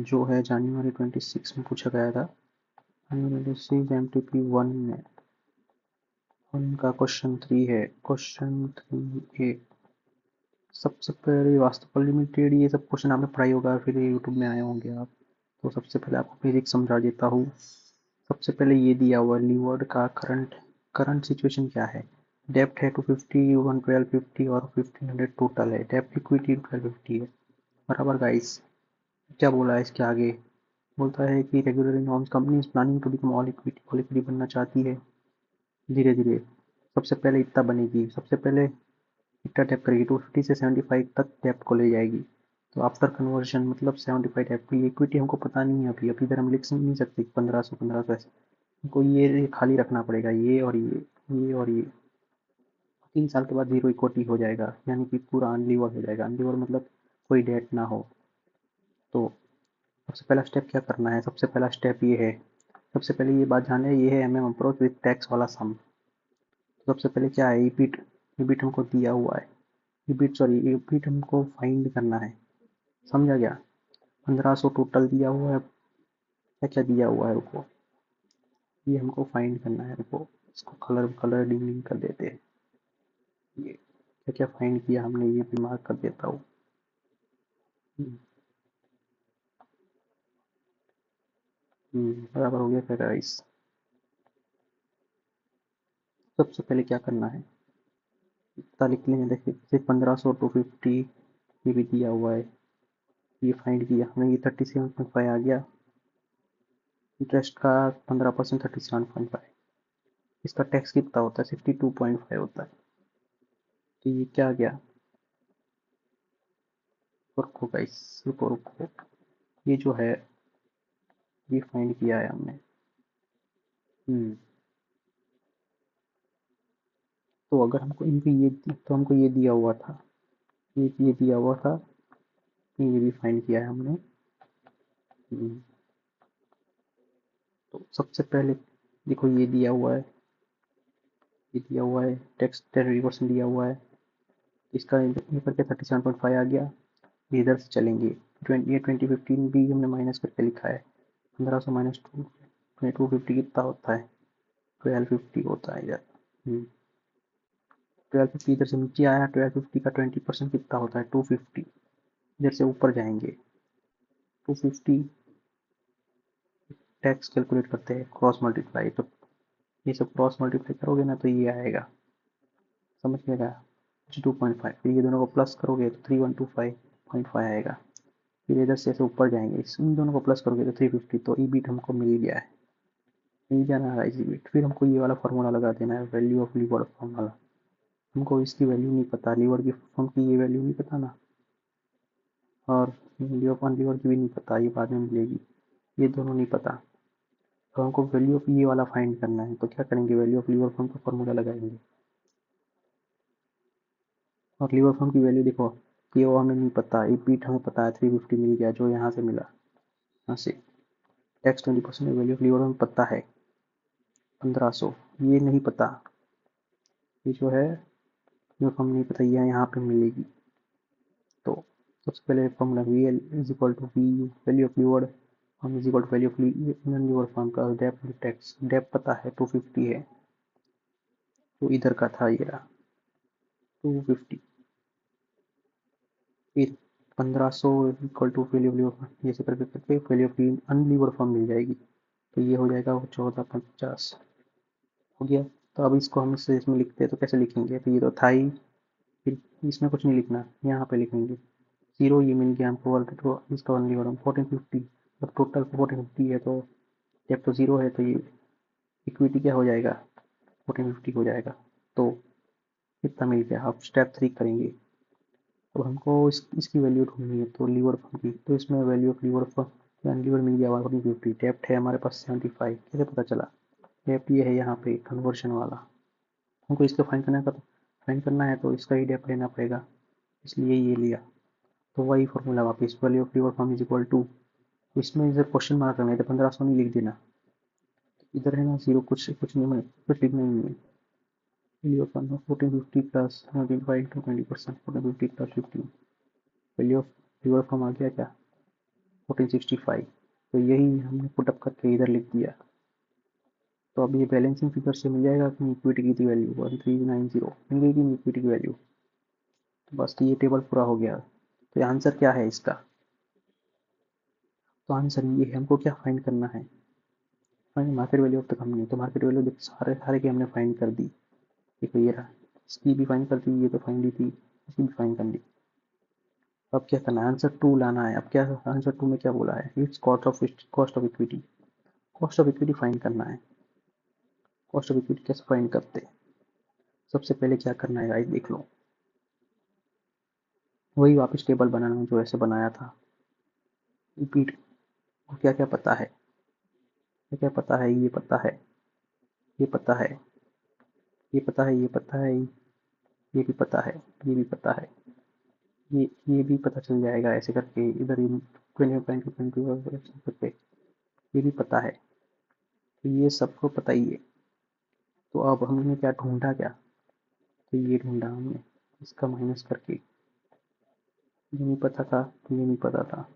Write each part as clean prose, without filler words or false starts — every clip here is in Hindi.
जो है जनवरी 26 में पूछा गया था। MTP1 में उनका क्वेश्चन 3 है। क्वेश्चन 3 ए। सबसे पहले वास्तुकल लिमिटेड, ये सब क्वेश्चन आपने पढ़ाई होगा, फिर यूट्यूब में आए होंगे आप, तो सबसे पहले आपको फिजिक्स समझा देता हूँ। सबसे पहले ये दिया हुआ लीवर्ड का करंट सिचुएशन क्या है। डेप्थ है 250, 1250 और 1500 टोटल है। डेप्थ इक्विटी 1250 है। बराबर गाइस। क्या बोला है इसके आगे, बोलता है कि regular norms company is planning to become all equity बनना चाहती है धीरे धीरे। सबसे पहले इतना बनेगी, सबसे पहले इतना टैप करेगी 250 से 75 तक टैप को ले जाएगी। तो आफ्टर कन्वर्जन मतलब 75 टैप की इक्विटी हमको पता नहीं है अभी इधर हम लिख नहीं सकते 1500 ऐसे। हमको ये खाली रखना पड़ेगा, ये और ये और ये। 3 साल के बाद जीरो इक्विटी हो जाएगा, यानी कि पूरा अनलीवर हो जाएगा। अनलीवर मतलब कोई डेट ना हो। तो सबसे पहला स्टेप क्या करना है, सबसे पहला स्टेप ये है, सबसे पहले ये बात जाने, ये है एमएम अप्रोच विथ टैक्स वाला सम। तो सबसे पहले क्या है, ईबिट हमको दिया हुआ है, ईबिट हमको फाइंड करना है। समझा गया। 1500 टोटल दिया हुआ है। क्या क्या दिया हुआ है, रुको, ये हमको फाइंड करना है। रुको, इसको कलर डिंग कर देते हैं। ये क्या क्या फाइंड किया हमने, ये भी मार्क कर देता हूँ। बराबर हो गया फिर गाइस। सबसे पहले क्या करना है, इतना लिख लेंगे। देखिए सिर्फ 1500 250 ये भी दिया हुआ है, ये फाइंड किया हमने। ये 37.5 आ गया। इंटरेस्ट का 15% 37.5। इसका टैक्स कितना होता है, 62.5 होता है। तो ये क्या आ गया, रुको गाइस, रुको रुको, ये जो है ये फाइंड किया है हमने। तो अगर हमको इनकी ये, तो हमको ये दिया हुआ था, ये दिया हुआ था, ये भी फाइंड किया है हमने। तो सबसे पहले देखो ये दिया हुआ है, ये दिया हुआ है, टैक्स 10% दिया हुआ है। इसका ये करके 37.5 आ गया। ये इधर से चलेंगे, ये 2015 भी हमने माइनस करके लिखा है। 1500 माइनस 250 कितना होता है, 1250 होता है इधर। 1250 इधर से नीचे आया, 1250 का 20% कितना होता है, 250। इधर से ऊपर जाएंगे, 250 टैक्स कैलकुलेट करते हैं, क्रॉस मल्टीप्लाई। तो ये सब क्रॉस मल्टीप्लाई करोगे ना तो ये आएगा, समझ में आएगा, 2.5। फिर ये दोनों को प्लस करोगे तो 3125.5 आएगा। फिर इधर से ऐसे ऊपर जाएंगे, इन दोनों को प्लस करोगे तो 350। तो ईबिट हमको मिल गया है, मिल जाना है ईबिट। फिर हमको ये वाला फार्मूला लगा देना है, वैल्यू ऑफ लीवर फार्मूला। हमको इसकी वैल्यू नहीं पता, लीवर की फॉर्म की ये वैल्यू नहीं पता ना, और वैल्यू ऑफ अनलीवर की भी नहीं पता, ये बाद में मिलेगी। ये दोनों नहीं पता, तो हमको वैल्यू ऑफ ये वाला फाइंड करना है। तो क्या करेंगे, वैल्यू ऑफ लीवर फॉर्म का फार्मूला लगाएंगे। और लीवर फॉर्म की वैल्यू देखो, कि वो हमें नहीं पता, ईबिट हमें पता है 350 मिल गया जो यहाँ से मिला, यहाँ से। टैक्स 20% वैल्यू ऑफ लीवर हमें पता है 1500, ये नहीं पता, ये जो है जो हम नहीं पता, ये यहाँ पे मिलेगी। तो सबसे पहले formula V L is equal to V U, value of lever firm is equal to value of lever firm का डेप्थ टैक्स। डेप्थ पता है 250 है, तो इधर का था ये रहा 250। फिर 1500 equal to value of lever, ये से करके करके वैल्यू ऑफ अनलीवर फॉर्म मिल जाएगी। तो ये हो जाएगा 1450 हो गया। तो अब इसको हम इसमें लिखते हैं, तो कैसे लिखेंगे, तो ये तो था ही, फिर इसमें कुछ नहीं लिखना, यहाँ पे लिखेंगे जीरो। ये मिल गया हमको, तो इसका ओनली वन 1450। अब टोटल 1450 है, तो जब तो जीरो है तो ये इक्विटी क्या हो जाएगा, 1450 हो जाएगा। तो कितना मिल गया, अब स्टेप 3 करेंगे। तो हमको इसकी वैल्यू ढूंढनी है, तो लीवर फॉर्म की, तो इसमें value of lever form, lever मिल गया 1450। डेप्ट है हमारे पास 75, कैसे पता चला, डेप्ट ये है यहाँ पे कन्वर्शन वाला। हमको इसका फाइन करना है तो इसका ही डेप्ट लेना पड़ेगा, इसलिए ये लिया। तो वही फॉर्मूला वापस, value of lever firm is equal to, इसमें इधर क्वेश्चन मार्क करना है, तो 1500 नहीं लिख देना, इधर है ना जीरो, कुछ कुछ नहीं, कुछ लिखना ही नहीं है। Value of 1450 plus 25 to 20%, 1450 plus 15, value of lever form आ गया क्या, 1465, तो यही हमने पुटअप करके इधर लिख दिया। तो अब ये बैलेंसिंग फिगर से मिल जाएगा कि इक्विटी की थी वैल्यू 1390, मिल गई कि इक्विटी की वैल्यू। तो बस ये टेबल पूरा हो गया। तो आंसर क्या है इसका? तो आंसर ये है, हमको क्या फाइंड करना है? फाइंड मार्केट वैल्यू अब तक हमने, तो मार्केट वैल्यू देख सारे सारे की हमने फाइंड कर दी। देखो ये रहा, इसकी भी फाइंड कर दी, ये तो फाइंड ही थी, इसकी भी फाइंड कर दी। अब क्या करना है? आंसर 2 लाना है। अब क्या आंसर 2 में क्या बोला है? It's cost of equity. Cost of equity find करना है। कॉस्ट ऑफ इक्विटी कैसे फाइंड करते हैं? सबसे पहले क्या करना है गाइस, देख लो, वही वापस टेबल बनाना है जो ऐसे बनाया था। रिपीट। क्या क्या पता है? क्या क्या पता है? ये पता है, ये पता है, ये पता है, ये पता है, ये भी पता है, ये भी पता है, ये भी पता चल जाएगा ऐसे करके इधर ही 20 करके, ये भी पता है। तो ये सबको पता ही है। तो अब हमने क्या ढूंढा? क्या? तो ये ढूंढा हमने, इसका माइनस करके। ये नहीं पता था, ये नहीं पता था।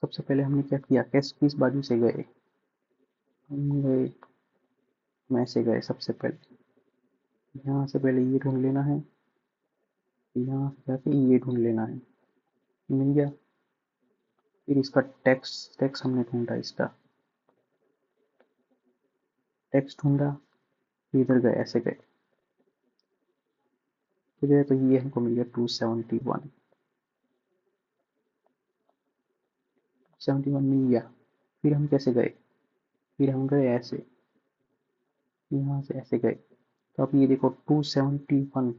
सबसे पहले हमने क्या किया? कैश किस बाजू से गए? हम गए, में से गए सबसे पहले। यहाँ से पहले ये ढूंढ लेना है, यहाँ से जाके ये ढूंढ लेना है। मिल गया। फिर इसका टैक्स, टैक्स हमने ढूंढा, इसका टैक्स ढूंढा। फिर इधर गए, ऐसे गए, फिर गए तो ये हमको मिल गया 271। 71 मिल गया। फिर हम कैसे गए? फिर हम गए ऐसे, यहाँ से ऐसे गए। तो अब ये देखो 271,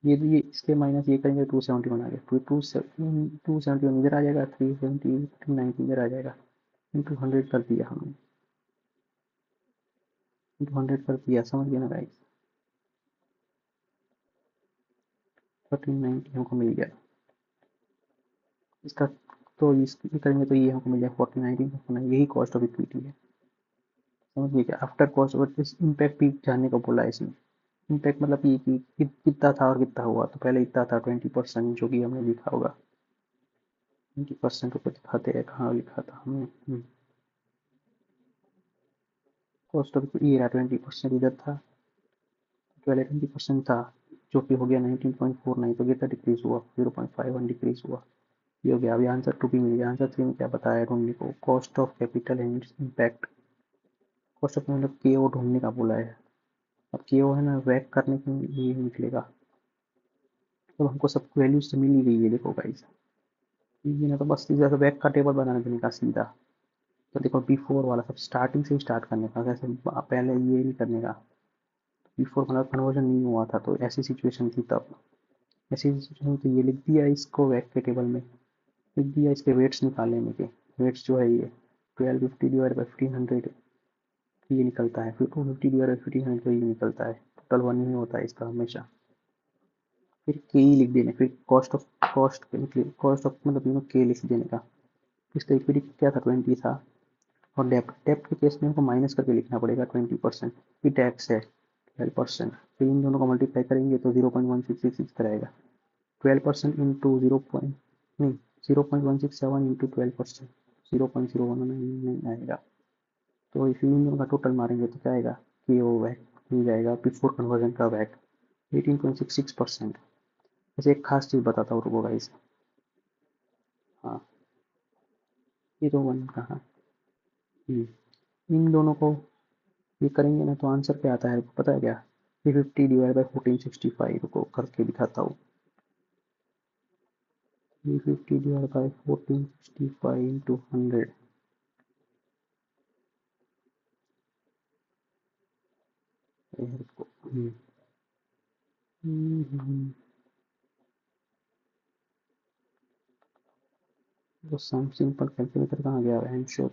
ये तो ये इसके माइनस ये करेंगे 271 आ गया। फिर 271 इधर आ जाएगा, 370 290 इधर आ जाएगा। इंटू 100 कर दिया हमने, इंटू 100 कर दिया, समझ गया ना गाइस? 1390 हमको मिल गया इसका। तो ये करेंगे तो ये हमको मिल जाएगा 1490। यही कॉस्ट ऑफ इक्विटी है। समझ गए क्या? आफ्टर कॉस्ट और इस इम्पैक्ट भी जानने को बोला है इसमें। इम्पैक्ट मतलब ये कि कितना था और कितना हुआ। तो पहले इतना था 20%, जो कि हमने लिखा होगा 20% को दिखाते हैं, कहाँ लिखा था हमने? कॉस्ट ऑफ ये रहा 20% इधर था, पहले 20% था, जो कि हो गया 19.49। तो कितना डिक्रीज हुआ? 0.51 डिक्रीज हुआ। ये हो गया। अभी आंसर 2 भी मिल गया। आंसर 3 में क्या बताया ढूंढने को? Cost of capital and its impact. Cost of मतलब के ओ ढूंढने का बोला है। अब के ओ है ना, वैक करने के लिए निकलेगा। तो हमको सब वैल्यूज तो मिल ही गई है, देखो गाइस। ये ना तो बस सीधा सा बैक का टेबल बना देने का सीधा। तो देखो बिफोर वाला सब स्टार्टिंग से ही स्टार्ट करने का, कैसे पहले ये नहीं करने का। बिफोर मतलब कन्वर्जन नहीं हुआ था, तो ऐसी सिचुएशन थी तब। ऐसी सिचुएशन तो ये लिख दिया इसको बैक के टेबल में, लिख दिया इसके वेट्स निकालने के। वेट्स जो है ये 1250 डिवाइड बाई 1500 ये निकलता है। फिर 250 डिवाइड बाई 1500 ये निकलता है। टोटल 1 ही होता है इसका हमेशा। फिर के ही लिख देने, फिर कॉस्ट ऑफ मतलब के लिख देने का। इसका इक्विटी क्या था? 20 था। और डेप्ट, डेप्ट के केस में हमको माइनस करके लिखना पड़ेगा 20%। फिर टैक्स है 12%। फिर इन दोनों को मल्टीप्लाई करेंगे तो 0.1666 कराएगा। 12% इंटू 0 पॉइंट नहीं 0.167 इंटू 12%, 0.0199 आएगा। तो इस इन दोनों का टोटल मारेंगे तो क्या आएगा? कि वो वैक मिल जाएगा, बिफोर कन्वर्जन का वैक 18.66%। ऐसे एक खास चीज़ बताता हूँ, रुको गाइस। हाँ, ये तो वन कहाँ, इन दोनों को ये करेंगे ना तो आंसर क्या आता है पता है क्या? 350 डिवाइड बाई 1465 को करके दिखाता हूँ। 350 डिवाइड बाई 1465 इंटू 100। तो सिंपल कैलकुलेटर कहाँ गया है? श्योर।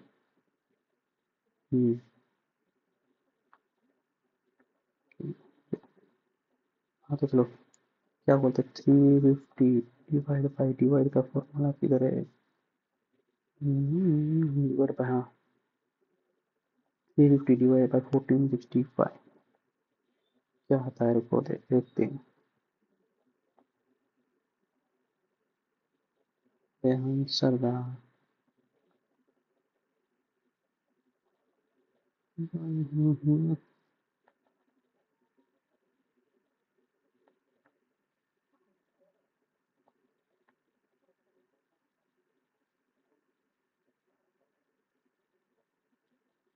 हाँ तो चलो, क्या बोलते हैं, 350 डिवाइड का फॉर्मूला किधर है? डिवाइड बाई, हाँ, 350 डिवाइड बाई 1465 क्या आता है? रुको देखते हैं। आंसर था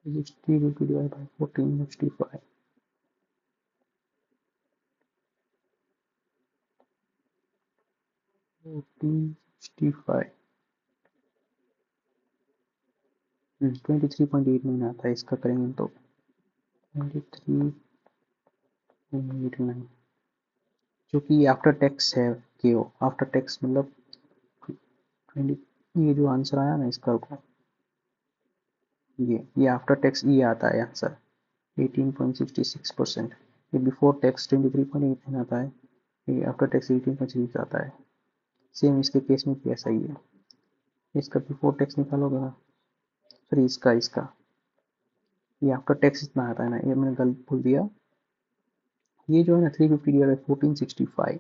60 divided by 1465. 1465 23.89 आता है, इसका करेंगे तो 23.89, जो कि आफ्टर टैक्स है के ओ आफ्टर टैक्स मतलब 20, ये जो आंसर आया ना इसका को, ये आफ्टर टैक्स ये आता है आंसर 18.66%। ये बिफोर टैक्स 23.89 आता है, ये आफ्टर टैक्स 18.6 आता है। सेम इसके केस में भी ऐसा ही है, इसका बिफोर टैक्स निकालोगे ना, सॉरी इसका ये आफ्टर टैक्स इतना आता है ना, ये मैंने गलत बोल दिया। ये जो है ना 350 divide by 1465,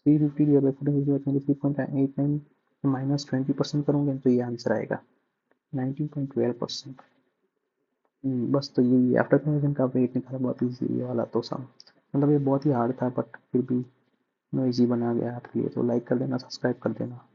350 divide by 23.89 minus 20% करोगे तो ये आंसर आएगा 19.12%। बस तो यही आफ्टर कन्वर्जन का वेट निकाला, बहुत ईजी ये वाला तो सम, मतलब ये बहुत ही हार्ड था बट फिर भी मैं इजी बना गया आपके लिए। तो लाइक कर देना, सब्सक्राइब कर देना।